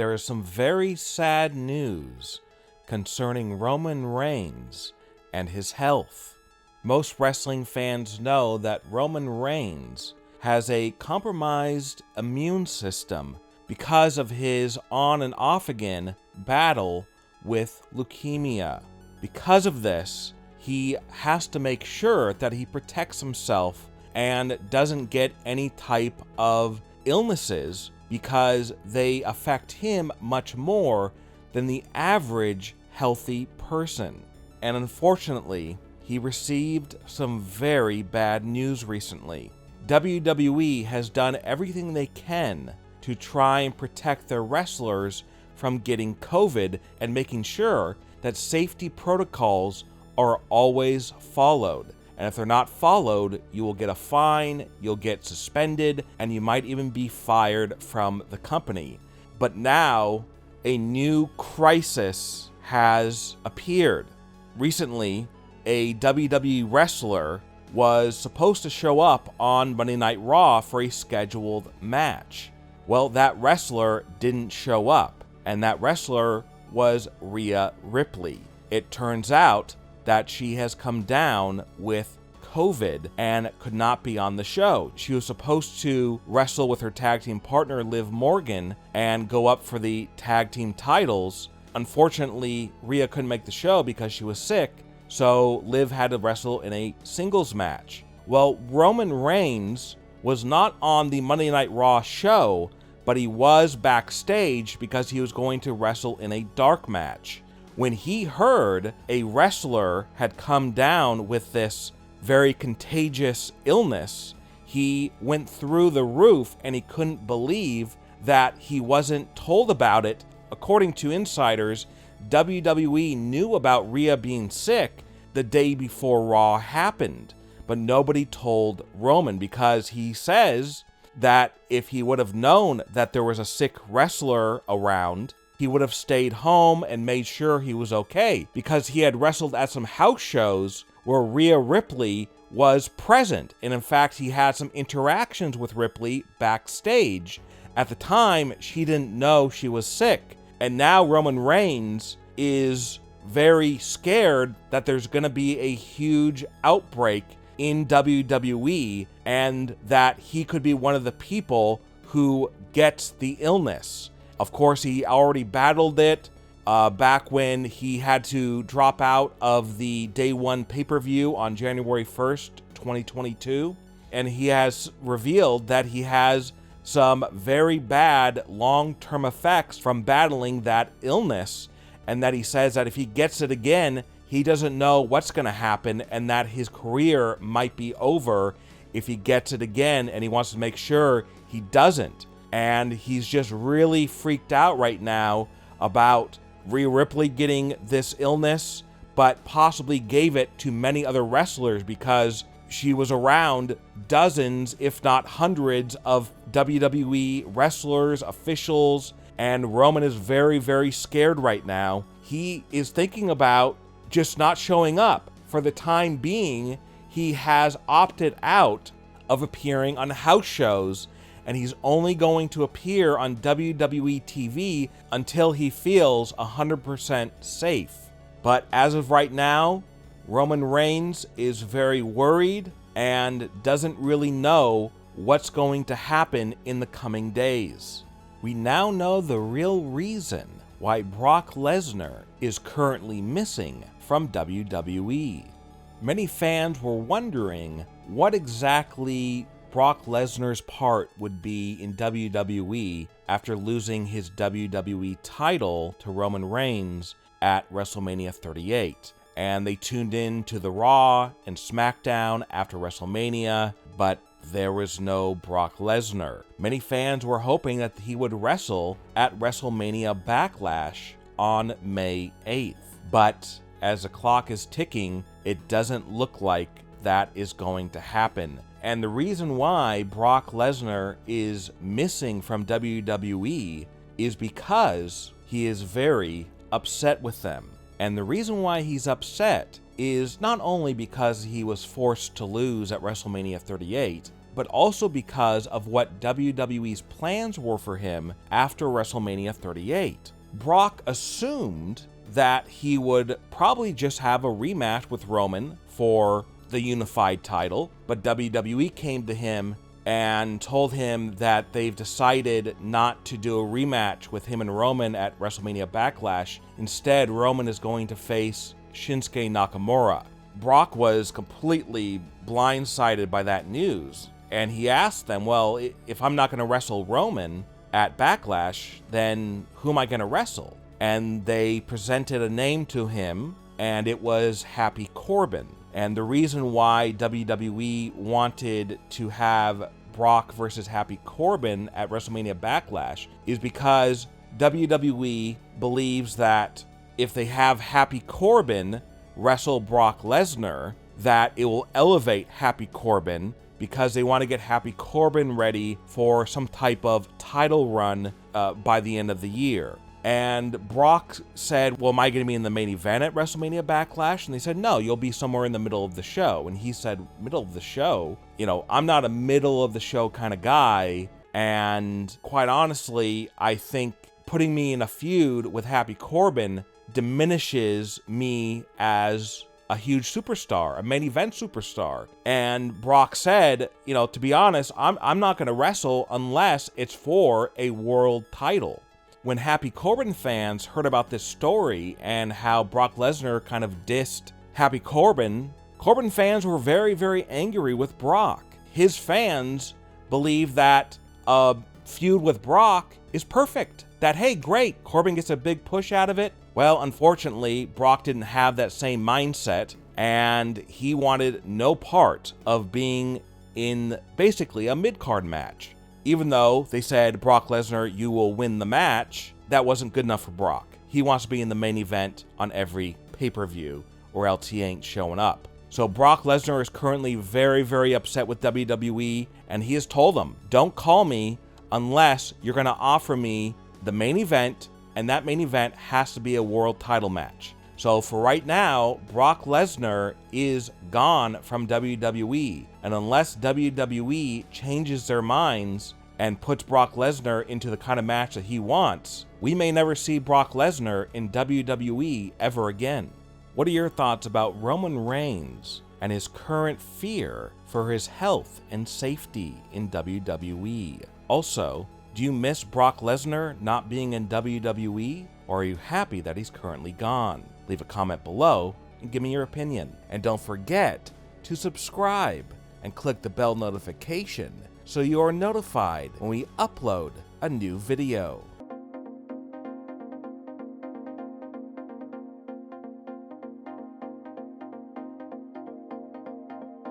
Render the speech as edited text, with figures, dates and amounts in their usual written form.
there is some very sad news concerning Roman Reigns and his health. Most wrestling fans know that Roman Reigns has a compromised immune system because of his on and off again battle with leukemia. Because of this, he has to make sure that he protects himself and doesn't get any type of illnesses because they affect him much more than the average healthy person. And unfortunately, he received some very bad news recently. WWE has done everything they can to try and protect their wrestlers from getting COVID and making sure that safety protocols are always followed. And if they're not followed, you will get a fine, you'll get suspended, and you might even be fired from the company. But now, a new crisis has appeared. Recently, a WWE wrestler was supposed to show up on Monday Night Raw for a scheduled match. Well, that wrestler didn't show up, and that wrestler was Rhea Ripley. It turns out that she has come down with COVID and could not be on the show. She was supposed to wrestle with her tag team partner Liv Morgan and go up for the tag team titles. Unfortunately, Rhea couldn't make the show because she was sick, so Liv had to wrestle in a singles match. Well, Roman Reigns was not on the Monday Night Raw show, but he was backstage because he was going to wrestle in a dark match. When he heard a wrestler had come down with this very contagious illness, he went through the roof and he couldn't believe that he wasn't told about it. According to insiders, WWE knew about Rhea being sick the day before Raw happened, but nobody told Roman because he says that if he would have known that there was a sick wrestler around, he would have stayed home and made sure he was okay, because he had wrestled at some house shows where Rhea Ripley was present, and in fact he had some interactions with Ripley backstage. At the time, she didn't know she was sick, and now Roman Reigns is very scared that there's going to be a huge outbreak in WWE and that he could be one of the people who gets the illness. Of course, he already battled it back when he had to drop out of the Day 1 pay-per-view on January 1st, 2022. And he has revealed that he has some very bad long-term effects from battling that illness, and that he says that if he gets it again, he doesn't know what's going to happen, and that his career might be over if he gets it again, and he wants to make sure he doesn't. And he's just really freaked out right now about Rhea Ripley getting this illness, but possibly gave it to many other wrestlers because she was around dozens, if not hundreds, of WWE wrestlers, officials, and Roman is very, very scared right now. He is thinking about just not showing up. For the time being, he has opted out of appearing on house shows, and he's only going to appear on WWE TV until he feels 100% safe. But as of right now, Roman Reigns is very worried and doesn't really know what's going to happen in the coming days. We now know the real reason why Brock Lesnar is currently missing from WWE. Many fans were wondering what exactly Brock Lesnar's part would be in WWE after losing his WWE title to Roman Reigns at WrestleMania 38. And they tuned in to the Raw and SmackDown after WrestleMania, but there was no Brock Lesnar. Many fans were hoping that he would wrestle at WrestleMania Backlash on May 8th. But as the clock is ticking, it doesn't look like that is going to happen. And the reason why Brock Lesnar is missing from WWE is because he is very upset with them. And the reason why he's upset is not only because he was forced to lose at WrestleMania 38, but also because of what WWE's plans were for him after WrestleMania 38. Brock assumed that he would probably just have a rematch with Roman for the unified title, but WWE came to him and told him that they've decided not to do a rematch with him and Roman at WrestleMania Backlash. Instead, Roman is going to face Shinsuke Nakamura. Brock was completely blindsided by that news, and he asked them, well, if I'm not going to wrestle Roman at Backlash, then who am I going to wrestle? And they presented a name to him, and it was Happy Corbin. And the reason why WWE wanted to have Brock versus Happy Corbin at WrestleMania Backlash is because WWE believes that if they have Happy Corbin wrestle Brock Lesnar, that it will elevate Happy Corbin, because they want to get Happy Corbin ready for some type of title run by the end of the year. And Brock said, well, am I going to be in the main event at WrestleMania Backlash? And they said, no, you'll be somewhere in the middle of the show. And he said, middle of the show? You know, I'm not a middle of the show kind of guy. And quite honestly, I think putting me in a feud with Happy Corbin diminishes me as a huge superstar, a main event superstar. And Brock said, you know, to be honest, I'm not going to wrestle unless it's for a world title. When Happy Corbin fans heard about this story and how Brock Lesnar kind of dissed Happy Corbin, Corbin fans were very, very angry with Brock. His fans believe that a feud with Brock is perfect. That, hey, great, Corbin gets a big push out of it. Well, unfortunately, Brock didn't have that same mindset, and he wanted no part of being in basically a mid-card match. Even though they said, Brock Lesnar, you will win the match, that wasn't good enough for Brock. He wants to be in the main event on every pay-per-view, or else he ain't showing up. So Brock Lesnar is currently very, very upset with WWE, and he has told them, don't call me unless you're going to offer me the main event, and that main event has to be a world title match. So for right now, Brock Lesnar is gone from WWE. And unless WWE changes their minds and puts Brock Lesnar into the kind of match that he wants, we may never see Brock Lesnar in WWE ever again. What are your thoughts about Roman Reigns and his current fear for his health and safety in WWE? Also, do you miss Brock Lesnar not being in WWE, or are you happy that he's currently gone? Leave a comment below and give me your opinion. And don't forget to subscribe and click the bell notification so you are notified when we upload a new video.